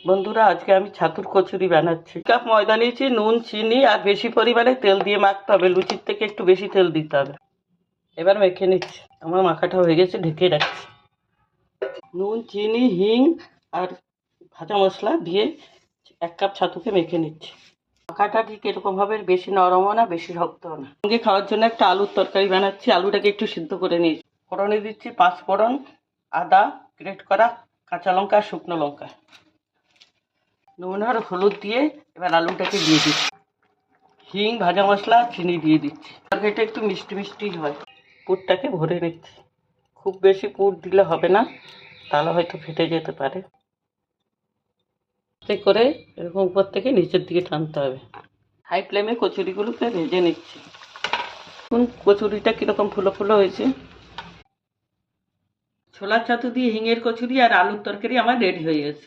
বন্ধুরা, আজকে আমি ছাতুর কচুরি বানাচ্ছি। কাপ ময়দা নিয়েছি, নুন, চিনি আর বেশি পরিমাণে তেল দিয়ে মাখতে হবে। লুচির থেকে একটু বেশি তেল দিতে হবে। এবার মেখে নিচ্ছি। আমার মাখাটা হয়ে গেছে, ঢেকে রাখছি। নুন, চিনি, হিং আর ভাজা মশলা দিয়ে 1 কাপ ছাতুকে মেখে নিচ্ছি। মাখাটা ঠিক এরকম হবে, বেশি নরমও না বেশি শক্তও না। সঙ্গে খাওয়ার জন্য একটা আলুর তরকারি বানাচ্ছি। আলুটাকে একটু সিদ্ধ করে নিয়েছি। ফোড়নে দিচ্ছি 5 ফোড়ন, আদা গ্রেট করা, কাঁচা লঙ্কা আর শুকনো লঙ্কা। নুন আর হলুদ দিয়ে এবার আলুটাকে দিয়ে দিচ্ছি। হিং, ভাজা মশলা, চিনি দিয়ে দিচ্ছি। তরকারিটা একটু মিষ্টি মিষ্টি হয়। পুরটাকে ভরে নিচ্ছি। খুব বেশি পুর দিলে হবে না, তাহলে হয়তো ফেটে যেতে পারে। এতে করে এরকম উপর থেকে নিচের দিকে টানতে হবে। হাই ফ্লেমে কচুরিগুলোকে ভেজে নিচ্ছি। এখন কচুরিটা কীরকম ফুলো ফুলো হয়েছে। ছোলার ছাতু দিয়ে হিঙের কচুরি আর আলুর তরকারি আমার রেডি হয়ে গেছে।